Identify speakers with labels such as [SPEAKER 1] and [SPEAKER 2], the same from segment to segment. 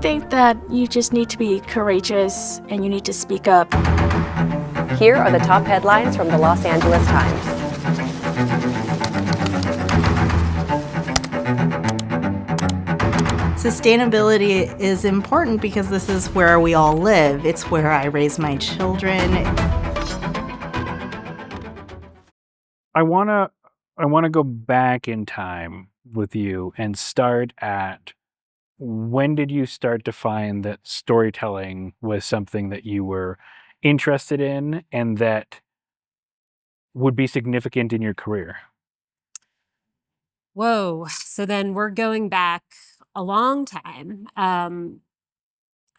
[SPEAKER 1] think that you just need to be courageous and you need to speak up.
[SPEAKER 2] Here are the top headlines from the Los Angeles Times.
[SPEAKER 3] Sustainability is important because this is where we all live. It's where I raise my children.
[SPEAKER 4] I want to go back in time with you and start at when did you start to find that storytelling was something that you were interested in and that would be significant in your career?
[SPEAKER 5] Whoa. So then we're going back a long time.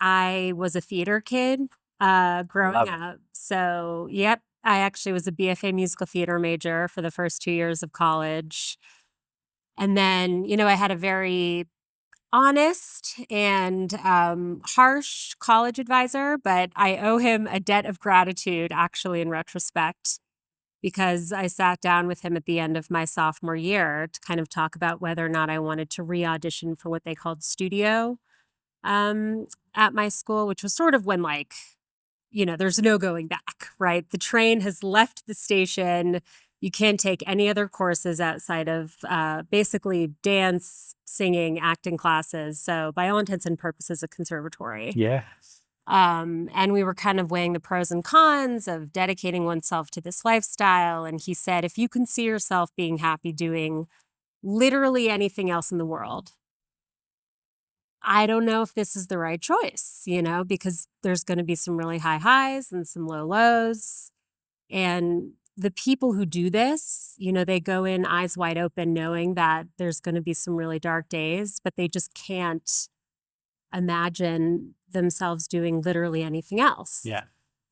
[SPEAKER 5] I was a theater kid growing
[SPEAKER 4] Love it.
[SPEAKER 5] up. So, yep, I actually was a BFA musical theater major for the first 2 years of college. And then, I had a very honest and harsh college advisor, but I owe him a debt of gratitude, actually, in retrospect, because I sat down with him at the end of my sophomore year to kind of talk about whether or not I wanted to re-audition for what they called studio at my school, which was sort of when, there's no going back, right? The train has left the station. You can't take any other courses outside of basically dance, singing, acting classes. So by all intents and purposes, a conservatory.
[SPEAKER 4] Yeah.
[SPEAKER 5] And we were kind of weighing the pros and cons of dedicating oneself to this lifestyle. And he said, if you can see yourself being happy doing literally anything else in the world, I don't know if this is the right choice, because there's going to be some really high highs and some low lows. And the people who do this, they go in eyes wide open knowing that there's going to be some really dark days, but they just can't imagine themselves doing literally anything else.
[SPEAKER 4] Yeah.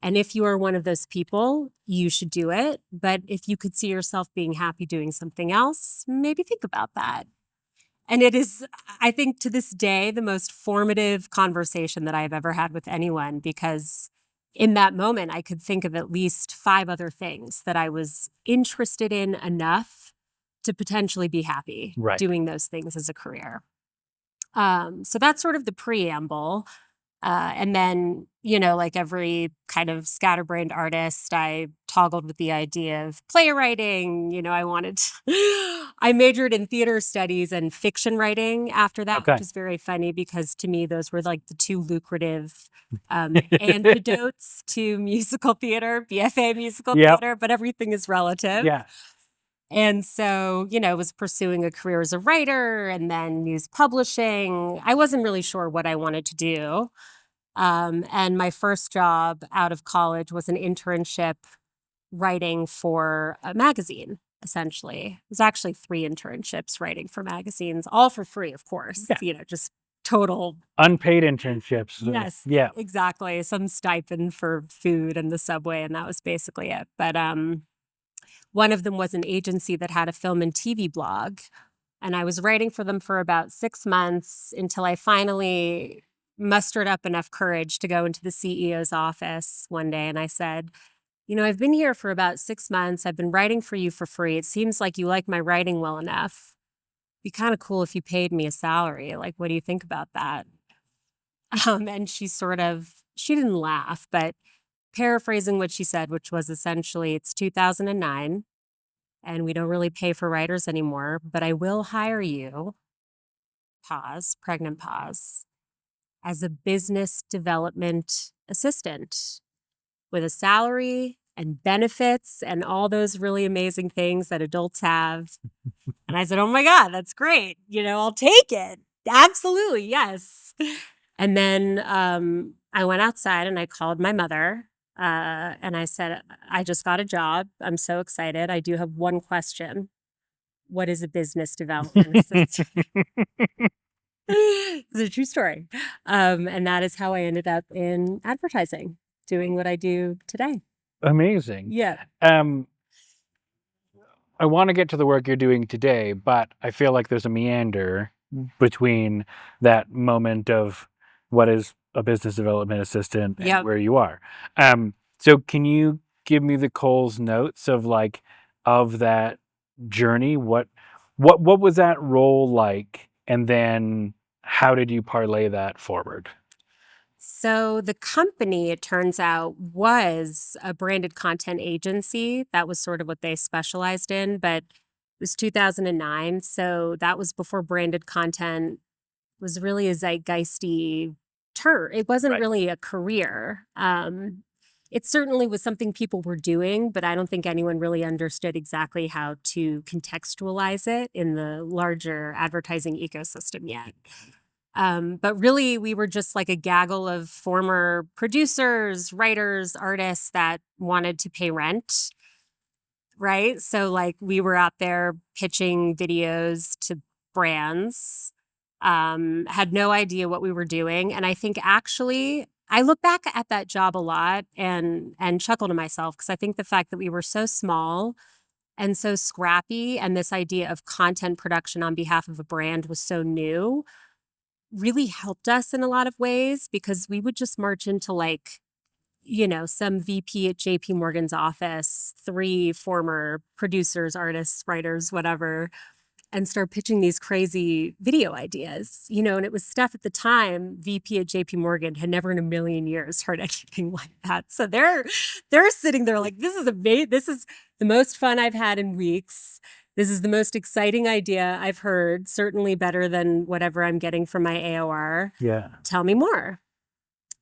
[SPEAKER 5] And if you are one of those people, you should do it. But if you could see yourself being happy doing something else, maybe think about that. And it is, I think, to this day, the most formative conversation that I've ever had with anyone, because in that moment, I could think of at least 5 other things that I was interested in enough to potentially be happy doing those things as a career. So that's sort of the preamble. And then, like every kind of scatterbrained artist, I toggled with the idea of playwriting. I majored in theater studies and fiction writing after that, which is very funny because to me, those were like the 2 lucrative antidotes to musical theater, BFA musical theater, but everything is relative.
[SPEAKER 4] Yeah.
[SPEAKER 5] And so, was pursuing a career as a writer and then news publishing. I wasn't really sure what I wanted to do. And my first job out of college was an internship writing for a magazine, essentially. It was actually 3 internships writing for magazines, all for free, of course.
[SPEAKER 4] Yeah.
[SPEAKER 5] Just total
[SPEAKER 4] unpaid internships.
[SPEAKER 5] Yes.
[SPEAKER 4] Yeah.
[SPEAKER 5] Exactly. Some stipend for food and the subway, and that was basically it. But one of them was an agency that had a film and TV blog. And I was writing for them for about 6 months until I finally mustered up enough courage to go into the CEO's office one day. And I said, I've been here for about 6 months. I've been writing for you for free. It seems like you like my writing well enough. It'd be kind of cool if you paid me a salary. Like, what do you think about that? And she didn't laugh, but paraphrasing what she said, which was essentially, it's 2009 and we don't really pay for writers anymore, but I will hire you, pregnant pause, as a business development assistant with a salary and benefits and all those really amazing things that adults have. And I said, oh my God, that's great. I'll take it. Absolutely. Yes. And then I went outside and I called my mother and I said, I just got a job. I'm so excited. I do have one question. What is a business development assistant? It's a true story. And that is how I ended up in advertising, doing what I do today.
[SPEAKER 4] Amazing.
[SPEAKER 5] Yeah.
[SPEAKER 4] I want to get to the work you're doing today, but I feel like there's a meander between that moment of what is a business development assistant and where you are. So can you give me the Cole's notes of that journey? What was that role like? And then how did you parlay that forward?
[SPEAKER 5] So the company, it turns out, was a branded content agency. That was sort of what they specialized in, but it was 2009. So that was before branded content was really a zeitgeisty term. It wasn't
[SPEAKER 4] Right.
[SPEAKER 5] really a career. It certainly was something people were doing, but I don't think anyone really understood exactly how to contextualize it in the larger advertising ecosystem yet. But really, we were just like a gaggle of former producers, writers, artists that wanted to pay rent, right? So, like, we were out there pitching videos to brands, had no idea what we were doing. And I think actually, I look back at that job a lot and chuckle to myself because I think the fact that we were so small and so scrappy and this idea of content production on behalf of a brand was so new really helped us in a lot of ways because we would just march into like, some VP at JP Morgan's office, 3 former producers, artists, writers, whatever, and start pitching these crazy video ideas, and it was stuff at the time VP at JP Morgan had never in a million years heard anything like that. So they're sitting there like, this is amazing. This is the most fun I've had in weeks. This is the most exciting idea I've heard, certainly better than whatever I'm getting from my AOR.
[SPEAKER 4] Yeah.
[SPEAKER 5] Tell me more.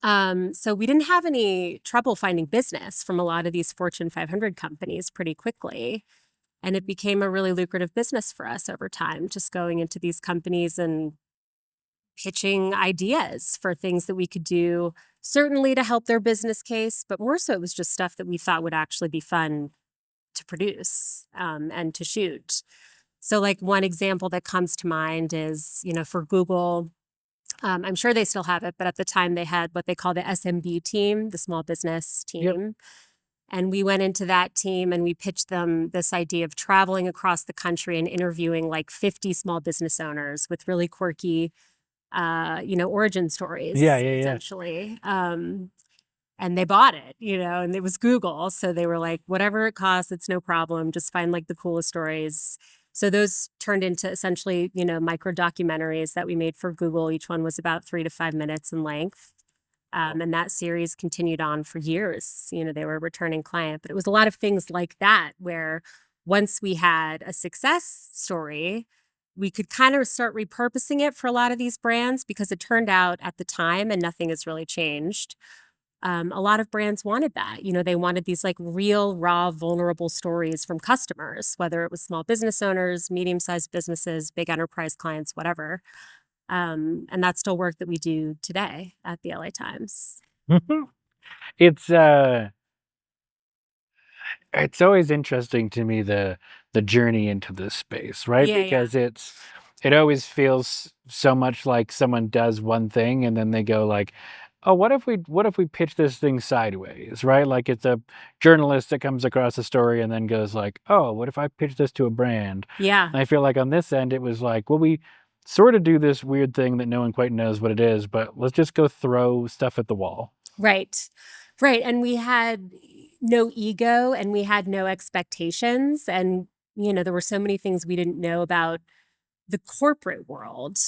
[SPEAKER 5] So we didn't have any trouble finding business from a lot of these Fortune 500 companies pretty quickly. And it became a really lucrative business for us over time, just going into these companies and pitching ideas for things that we could do, certainly to help their business case, but more so it was just stuff that we thought would actually be fun to produce and to shoot. So like one example that comes to mind is, for Google, I'm sure they still have it, but at the time they had what they call the SMB team, the small business team.
[SPEAKER 4] Yep.
[SPEAKER 5] And we went into that team and we pitched them this idea of traveling across the country and interviewing like 50 small business owners with really quirky, origin stories,
[SPEAKER 4] Yeah.
[SPEAKER 5] essentially. And they bought it, and it was Google. So they were like, whatever it costs, it's no problem. Just find like the coolest stories. So those turned into essentially, micro documentaries that we made for Google. Each one was about 3 to 5 minutes in length. And that series continued on for years. They were a returning client, but it was a lot of things like that where once we had a success story, we could kind of start repurposing it for a lot of these brands because it turned out at the time, and nothing has really changed. A lot of brands wanted that. They wanted these like real, raw, vulnerable stories from customers, whether it was small business owners, medium-sized businesses, big enterprise clients, whatever. And that's still work that we do today at the LA Times.
[SPEAKER 4] It's always interesting to me the journey into this space, right?
[SPEAKER 5] Yeah,
[SPEAKER 4] Because it always feels so much like someone does one thing and then they go like, oh, what if we pitch this thing sideways, right? Like it's a journalist that comes across a story and then goes like, oh, what if I pitch this to a brand?
[SPEAKER 5] Yeah.
[SPEAKER 4] And I feel like on this end it was like, well, we sort of do this weird thing that no one quite knows what it is, but let's just go throw stuff at the wall.
[SPEAKER 5] Right. And we had no ego and we had no expectations. And, there were so many things we didn't know about the corporate world.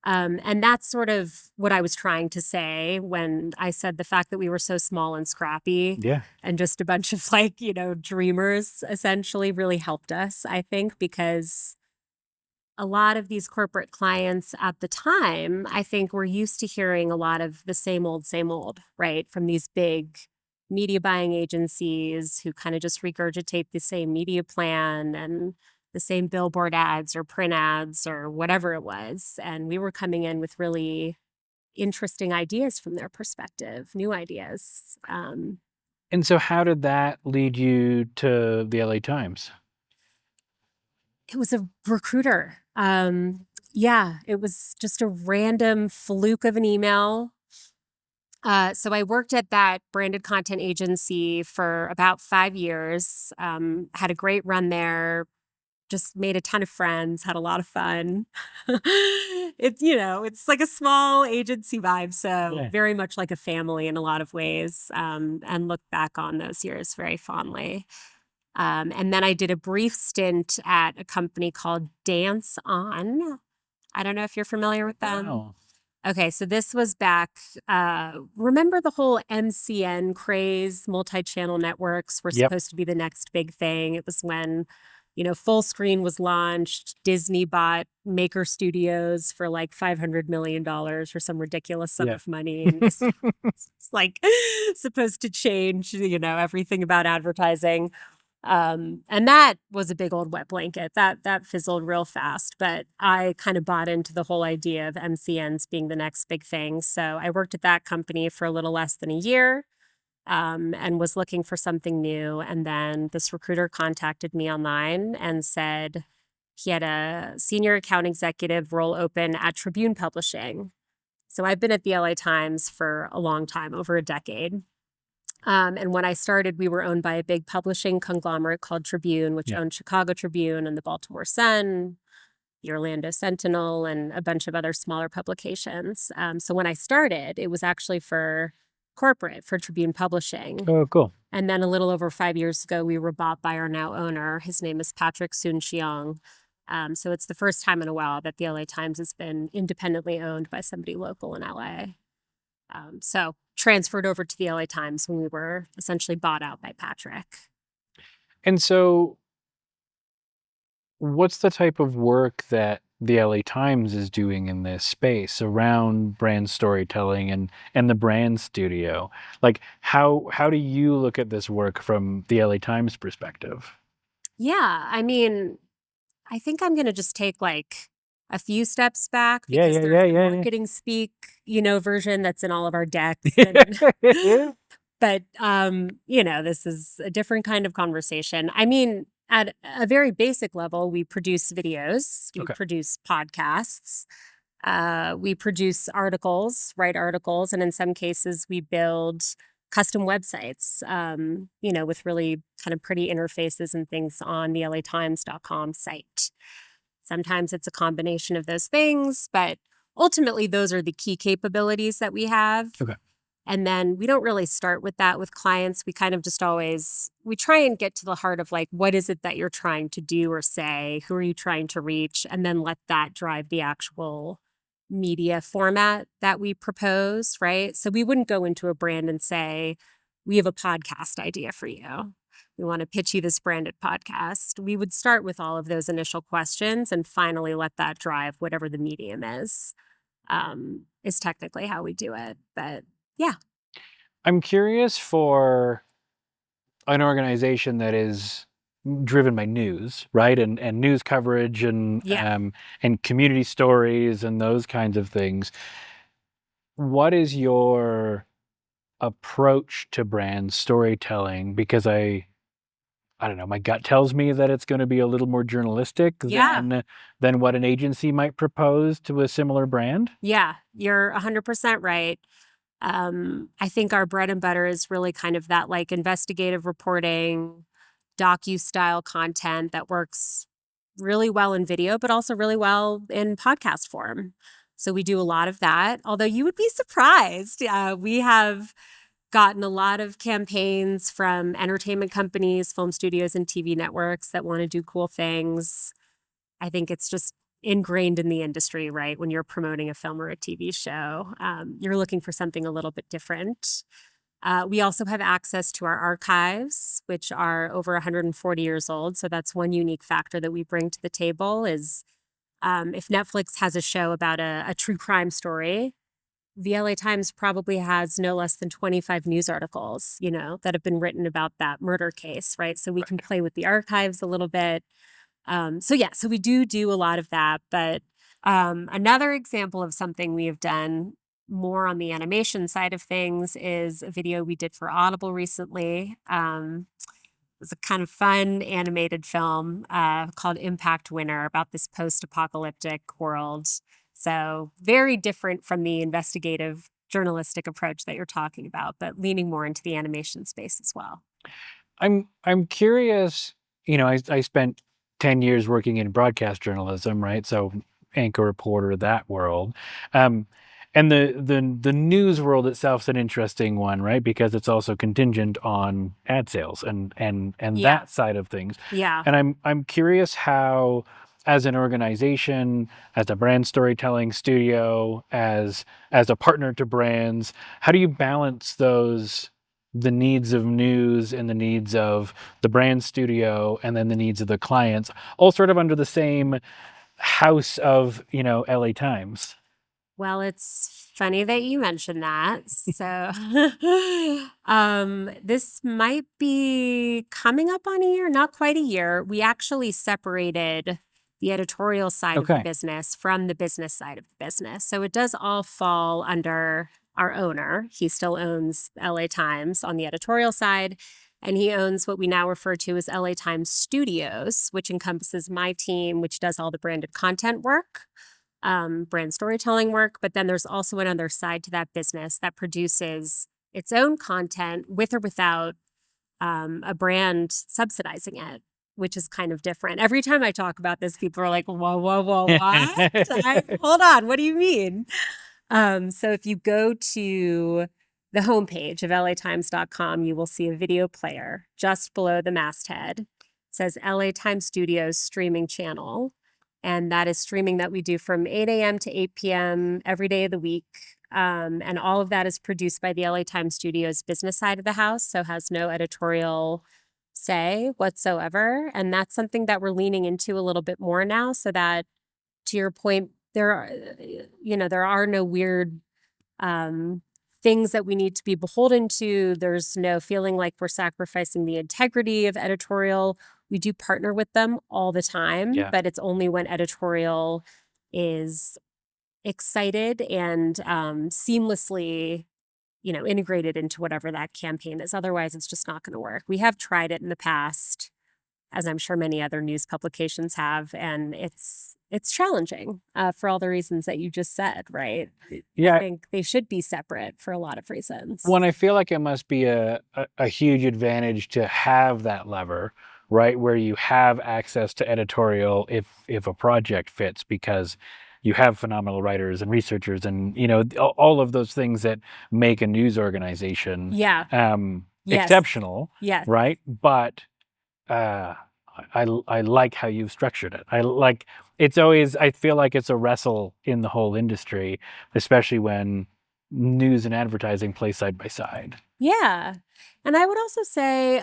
[SPEAKER 5] And that's sort of what I was trying to say when I said the fact that we were so small and scrappy
[SPEAKER 4] Yeah.
[SPEAKER 5] and just a bunch of like, dreamers essentially really helped us, I think, because a lot of these corporate clients at the time, I think were used to hearing a lot of the same old, right? From these big media buying agencies who kind of just regurgitate the same media plan and the same billboard ads or print ads or whatever it was. And we were coming in with really interesting ideas from their perspective, new ideas.
[SPEAKER 4] And so how did that lead you to the LA Times?
[SPEAKER 5] It was a recruiter. It was just a random fluke of an email. So I worked at that branded content agency for about 5 years, had a great run there, just made a ton of friends, had a lot of fun. It's like a small agency vibe. So
[SPEAKER 4] Yeah.
[SPEAKER 5] very much like a family in a lot of ways, and look back on those years very fondly. And then I did a brief stint at a company called Dance On. I don't know if you're familiar with them.
[SPEAKER 4] Wow.
[SPEAKER 5] Okay, so this was back, remember the whole MCN craze? Multi-channel networks were
[SPEAKER 4] Yep.
[SPEAKER 5] supposed to be the next big thing. It was when, full screen was launched. Disney bought Maker Studios for like $500 million for some ridiculous sum
[SPEAKER 4] Yeah.
[SPEAKER 5] of money. And it's like supposed to change, everything about advertising. And that was a big old wet blanket that fizzled real fast, but I kind of bought into the whole idea of MCNs being the next big thing. So I worked at that company for a little less than a year, and was looking for something new. And then this recruiter contacted me online and said he had a senior account executive role open at Tribune Publishing. So I've been at the LA Times for a long time, over a decade. And when I started, we were owned by a big publishing conglomerate called Tribune, which
[SPEAKER 4] Yeah.
[SPEAKER 5] owned Chicago Tribune and the Baltimore Sun, the Orlando Sentinel, and a bunch of other smaller publications. So when I started, it was actually for corporate, for Tribune Publishing.
[SPEAKER 4] Oh, cool.
[SPEAKER 5] And then a little over 5 years ago, we were bought by our now owner. His name is Patrick Soon-Shiong. So it's the first time in a while that the LA Times has been independently owned by somebody local in LA. So transferred over to the LA Times when we were essentially bought out by Patrick.
[SPEAKER 4] And so what's the type of work that the LA Times is doing in this space around brand storytelling and the brand studio? Like how do you look at this work from the LA Times perspective?
[SPEAKER 5] Yeah, I mean, I think I'm going to just take like a few steps back
[SPEAKER 4] Yeah,
[SPEAKER 5] because
[SPEAKER 4] yeah,
[SPEAKER 5] there's
[SPEAKER 4] yeah,
[SPEAKER 5] the
[SPEAKER 4] yeah,
[SPEAKER 5] marketing speak, version that's in all of our decks.
[SPEAKER 4] yeah.
[SPEAKER 5] But this is a different kind of conversation. I mean, at a very basic level, we produce videos, we
[SPEAKER 4] Okay.
[SPEAKER 5] produce podcasts, we produce articles, write articles, and in some cases, we build custom websites, with really kind of pretty interfaces and things on the latimes.com site. Sometimes it's a combination of those things, but ultimately, those are the key capabilities that we have.
[SPEAKER 4] Okay.
[SPEAKER 5] And then we don't really start with that with clients. We kind of just we try and get to the heart of like, what is it that you're trying to do or say? Who are you trying to reach? And then let that drive the actual media format that we propose, right? So we wouldn't go into a brand and say, we have a podcast idea for you. We want to pitch you this branded podcast. We would start with all of those initial questions and finally let that drive whatever the medium is technically how we do it. But yeah.
[SPEAKER 4] I'm curious for an organization that is driven by news, right? And news coverage and
[SPEAKER 5] Yeah.
[SPEAKER 4] And community stories and those kinds of things. What is your approach to brand storytelling? Because I don't know, my gut tells me that it's going to be a little more journalistic
[SPEAKER 5] Yeah.
[SPEAKER 4] than what an agency might propose to a similar brand.
[SPEAKER 5] Yeah. You're 100% right. I think our bread and butter is really kind of that like investigative reporting, docu-style content that works really well in video, but also really well in podcast form. So we do a lot of that. Although you would be surprised, we have gotten a lot of campaigns from entertainment companies, film studios, and TV networks that want to do cool things. I think it's just ingrained in the industry, right? When you're promoting a film or a TV show, you're looking for something a little bit different. We also have access to our archives, which are over 140 years old. So that's one unique factor that we bring to the table is if Netflix has a show about a true crime story, the LA Times probably has no less than 25 news articles, that have been written about that murder case, right? So we can play with the archives a little bit. So we do a lot of that. But another example of something we have done more on the animation side of things is a video we did for Audible recently. It was a kind of fun animated film called Impact Winner about this post-apocalyptic world. So very different from the investigative journalistic approach that you're talking about, but leaning more into the animation space as well.
[SPEAKER 4] I'm curious, I spent 10 years working in broadcast journalism, right? So anchor reporter, that world. And the news world itself is an interesting one, right? Because it's also contingent on ad sales and
[SPEAKER 5] Yeah.
[SPEAKER 4] that side of things.
[SPEAKER 5] Yeah.
[SPEAKER 4] And I'm curious how as an organization, as a brand storytelling studio, as a partner to brands, how do you balance the needs of news and the needs of the brand studio and then the needs of the clients, all sort of under the same house of, LA Times?
[SPEAKER 5] Well, it's funny that you mentioned that. So, this might be coming up on a year, not quite a year. We actually separated the editorial side of the
[SPEAKER 4] Okay.
[SPEAKER 5] business from the business side of the business. So it does all fall under our owner. He still owns LA Times on the editorial side, and he owns what we now refer to as LA Times Studios, which encompasses my team, which does all the branded content work, brand storytelling work. But then there's also another side to that business that produces its own content with or without a brand subsidizing it, which is kind of different. Every time I talk about this, people are like, whoa, whoa, whoa, what? Hold on, what do you mean? So if you go to the homepage of latimes.com, you will see a video player just below the masthead. It says LA Times Studios streaming channel. And that is streaming that we do from 8 a.m. to 8 p.m. every day of the week. And all of that is produced by the LA Times Studios business side of the house, so has no editorial say whatsoever. And that's something that we're leaning into a little bit more now, so that, to your point, there are no weird things that we need to be beholden to. There's no feeling like we're sacrificing the integrity of editorial. We do partner with them all the time,
[SPEAKER 4] Yeah.
[SPEAKER 5] but it's only when editorial is excited and seamlessly, integrated into whatever that campaign is. Otherwise, it's just not going to work. We have tried it in the past, as I'm sure many other news publications have, and it's challenging for all the reasons that you just said, right?
[SPEAKER 4] Yeah.
[SPEAKER 5] I think they should be separate for a lot of reasons.
[SPEAKER 4] Well, and I feel like it must be a huge advantage to have that lever, right? Where you have access to editorial if a project fits, because you have phenomenal writers and researchers and, all of those things that make a news organization
[SPEAKER 5] Yeah. Yes.
[SPEAKER 4] exceptional,
[SPEAKER 5] Yes.
[SPEAKER 4] right? But I like how you've structured it. I feel like it's a wrestle in the whole industry, especially when news and advertising play side by side.
[SPEAKER 5] Yeah. And I would also say,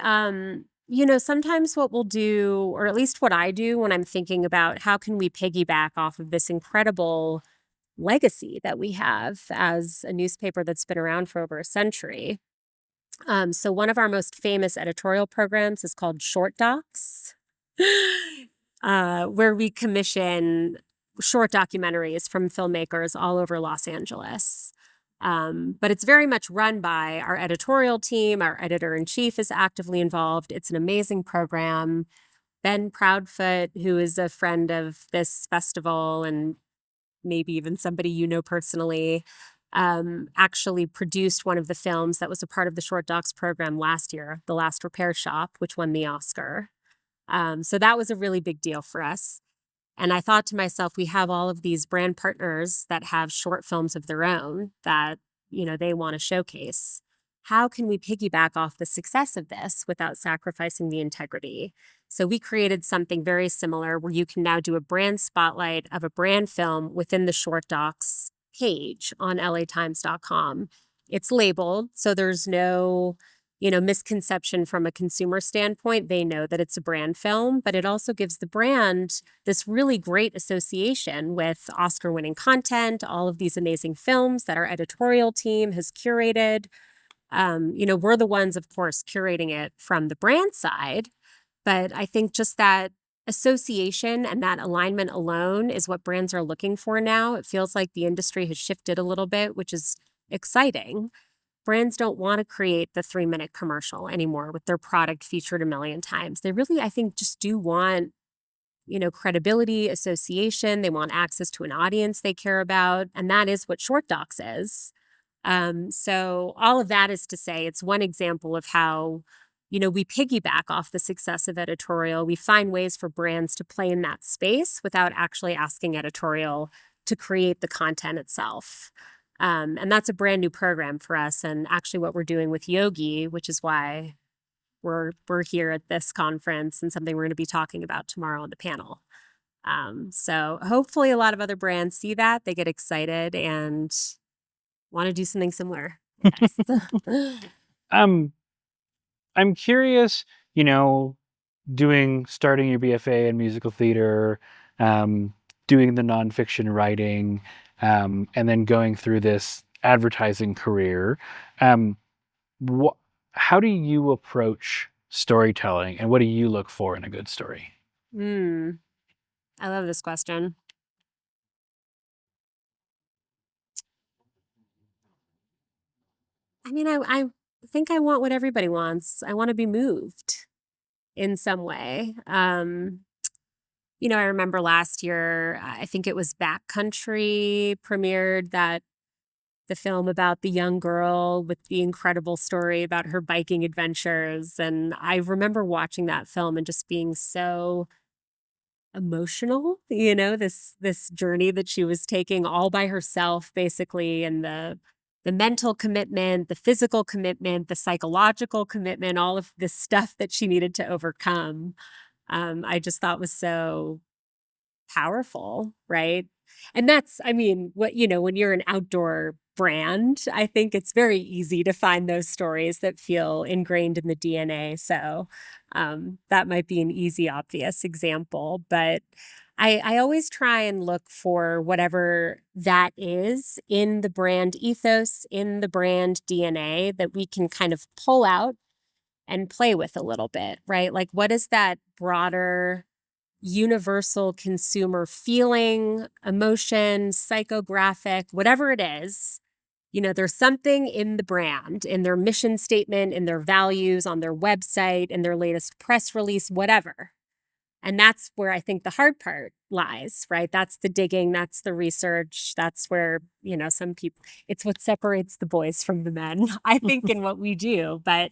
[SPEAKER 5] sometimes what we'll do, or at least what I do when I'm thinking about how can we piggyback off of this incredible legacy that we have as a newspaper that's been around for over a century. So one of our most famous editorial programs is called Short Docs, where we commission short documentaries from filmmakers all over Los Angeles. But it's very much run by our editorial team. Our editor-in-chief is actively involved. It's an amazing program. Ben Proudfoot, who is a friend of this festival and maybe even somebody you know personally, actually produced one of the films that was a part of the Short Docs program last year, The Last Repair Shop, which won the Oscar. So that was a really big deal for us. And I thought to myself, we have all of these brand partners that have short films of their own that, they want to showcase. How can we piggyback off the success of this without sacrificing the integrity? So we created something very similar where you can now do a brand spotlight of a brand film within the Short Docs page on latimes.com. It's labeled, so there's no misconception from a consumer standpoint. They know that it's a brand film, but it also gives the brand this really great association with Oscar-winning content, all of these amazing films that our editorial team has curated. We're the ones, of course, curating it from the brand side, but I think just that association and that alignment alone is what brands are looking for now. It feels like the industry has shifted a little bit, which is exciting. Brands don't want to create the 3-minute commercial anymore with their product featured a million times. They really, I think, just do want, credibility, association. They want access to an audience they care about. And that is what Short Docs is. So all of that is to say, it's one example of how, we piggyback off the success of editorial. We find ways for brands to play in that space without actually asking editorial to create the content itself. And that's a brand new program for us, and actually what we're doing with Yogi, which is why we're here at this conference and something we're going to be talking about tomorrow on the panel. So hopefully a lot of other brands see that, they get excited and want to do something similar. Yes.
[SPEAKER 4] I'm curious, starting your BFA in musical theater, doing the nonfiction writing, and then going through this advertising career. Um, how do you approach storytelling, and what do you look for in a good story?
[SPEAKER 5] I love this question. I mean, I think I want what everybody wants. I want to be moved in some way. I remember last year, I think it was Backcountry premiered the film about the young girl with the incredible story about her biking adventures. And I remember watching that film and just being so emotional, this journey that she was taking all by herself, basically, and the mental commitment, the physical commitment, the psychological commitment, all of this stuff that she needed to overcome. I just thought was so powerful, right? And that's, I mean, when you're an outdoor brand, I think it's very easy to find those stories that feel ingrained in the DNA. So that might be an easy, obvious example. But I always try and look for whatever that is in the brand ethos, in the brand DNA that we can kind of pull out and play with a little bit, right? Like, what is that broader universal consumer feeling, emotion, psychographic, whatever it is? There's something in the brand, in their mission statement, in their values, on their website, in their latest press release, whatever. And that's where I think the hard part lies, right? That's the digging, that's the research, that's where, some people, it's what separates the boys from the men, I think, in what we do. But,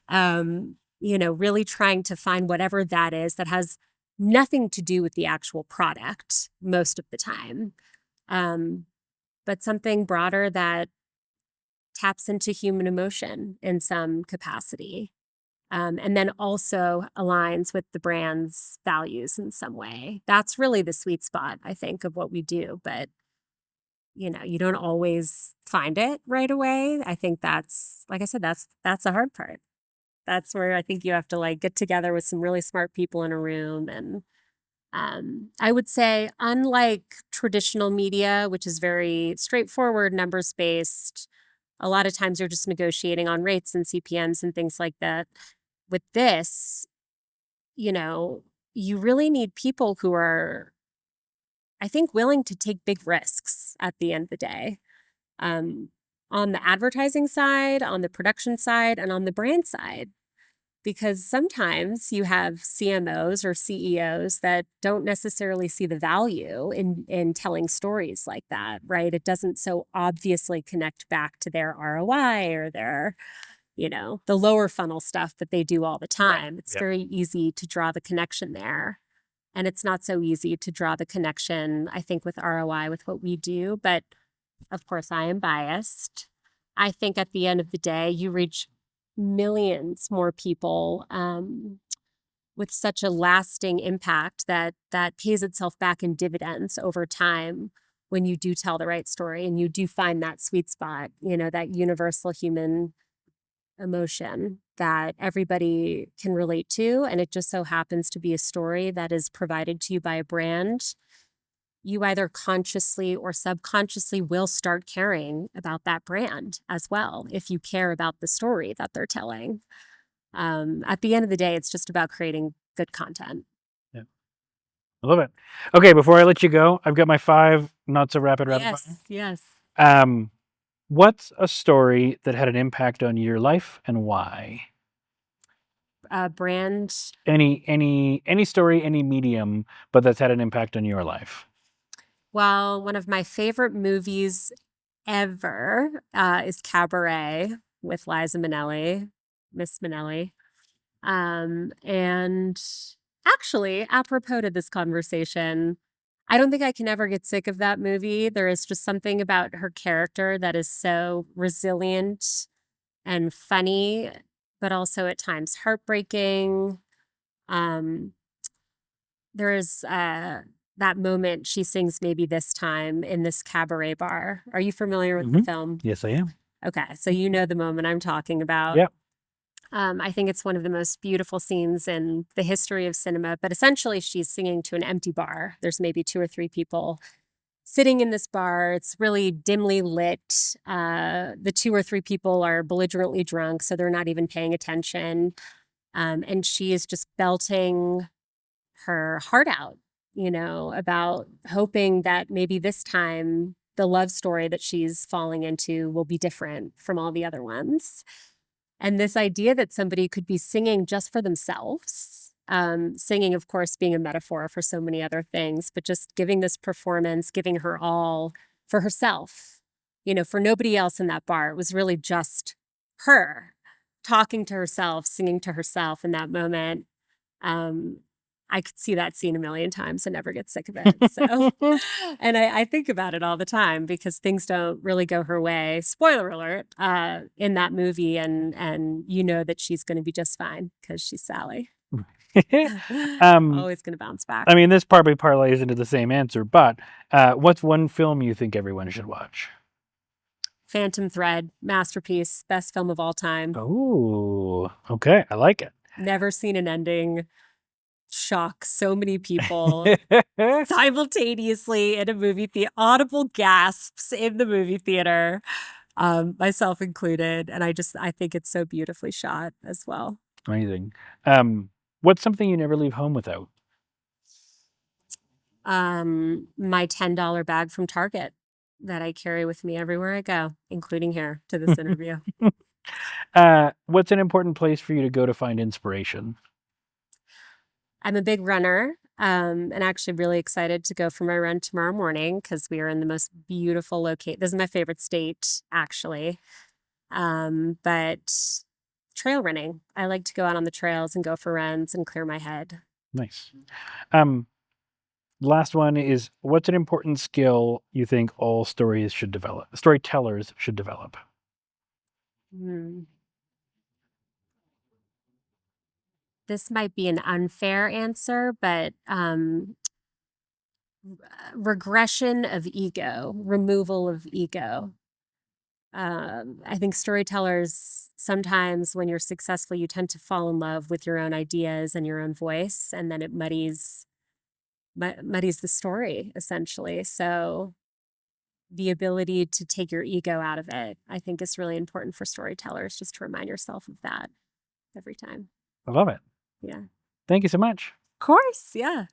[SPEAKER 5] really trying to find whatever that is that has nothing to do with the actual product most of the time, but something broader that taps into human emotion in some capacity. And then also aligns with the brand's values in some way. That's really the sweet spot, I think, of what we do. But, you don't always find it right away. I think that's, like I said, that's the hard part. That's where I think you have to get together with some really smart people in a room. And I would say, unlike traditional media, which is very straightforward, numbers based, a lot of times you're just negotiating on rates and CPMs and things like that. With this, you really need people who are, I think, willing to take big risks at the end of the day, on the advertising side, on the production side, and on the brand side. Because sometimes you have CMOs or CEOs that don't necessarily see the value in telling stories like that, right? It doesn't so obviously connect back to their ROI or their the lower funnel stuff that they do all the time. Right. It's very easy to draw the connection there. And it's not so easy to draw the connection, I think, with ROI with what we do. But of course, I am biased. I think at the end of the day, you reach millions more people with such a lasting impact that pays itself back in dividends over time when you do tell the right story and you do find that sweet spot, that universal human emotion that everybody can relate to. And it just so happens to be a story that is provided to you by a brand. You either consciously or subconsciously will start caring about that brand as well if you care about the story that they're telling. At the end of the day, it's just about creating good content.
[SPEAKER 4] Yeah, I love it. Okay, before I let you go, I've got my 5 not so rapid fire.
[SPEAKER 5] Yes.
[SPEAKER 4] What's a story that had an impact on your life and why?
[SPEAKER 5] Brand.
[SPEAKER 4] Any story, any medium, but that's had an impact on your life.
[SPEAKER 5] Well, one of my favorite movies ever is Cabaret with Liza Minnelli, Miss Minnelli. And actually, apropos to this conversation, I don't think I can ever get sick of that movie. There is just something about her character that is so resilient and funny, but also at times heartbreaking. There is that moment she sings Maybe This Time in this cabaret bar. Are you familiar with the film?
[SPEAKER 4] Yes, I am.
[SPEAKER 5] Okay, so you know the moment I'm talking about.
[SPEAKER 4] Yep.
[SPEAKER 5] I think it's one of the most beautiful scenes in the history of cinema, but essentially she's singing to an empty bar. There's maybe 2 or 3 people sitting in this bar. It's really dimly lit. The 2 or 3 people are belligerently drunk, so they're not even paying attention. And she is just belting her heart out, about hoping that maybe this time the love story that she's falling into will be different from all the other ones. And this idea that somebody could be singing just for themselves, singing, of course, being a metaphor for so many other things, but just giving this performance, giving her all for herself, for nobody else in that bar. It was really just her talking to herself, singing to herself in that moment. I could see that scene a million times and never get sick of it. So, and I think about it all the time because things don't really go her way. Spoiler alert, in that movie, and you know that she's going to be just fine because she's Sally. Always going to bounce back.
[SPEAKER 4] I mean, this probably parlays into the same answer, but what's one film you think everyone should watch?
[SPEAKER 5] Phantom Thread, masterpiece, best film of all time.
[SPEAKER 4] Oh, okay. I like it.
[SPEAKER 5] Never seen an ending. Shock so many people simultaneously in a movie theater, audible gasps in the movie theater, myself included. And I think it's so beautifully shot as well.
[SPEAKER 4] Amazing. What's something you never leave home without?
[SPEAKER 5] My $10 bag from Target that I carry with me everywhere I go, including here to this interview.
[SPEAKER 4] What's an important place for you to go to find inspiration?
[SPEAKER 5] I'm a big runner, and actually really excited to go for my run tomorrow morning because we are in the most beautiful location. This is my favorite state, actually. But trail running. I like to go out on the trails and go for runs and clear my head.
[SPEAKER 4] Nice. Last one is, what's an important skill you think all storytellers should develop?
[SPEAKER 5] This might be an unfair answer, but regression of ego, removal of ego. I think storytellers, sometimes when you're successful, you tend to fall in love with your own ideas and your own voice, and then it muddies the story, essentially. So the ability to take your ego out of it, I think, is really important for storytellers, just to remind yourself of that every time.
[SPEAKER 4] I love it.
[SPEAKER 5] Yeah.
[SPEAKER 4] Thank you so much.
[SPEAKER 5] Of course. Yeah.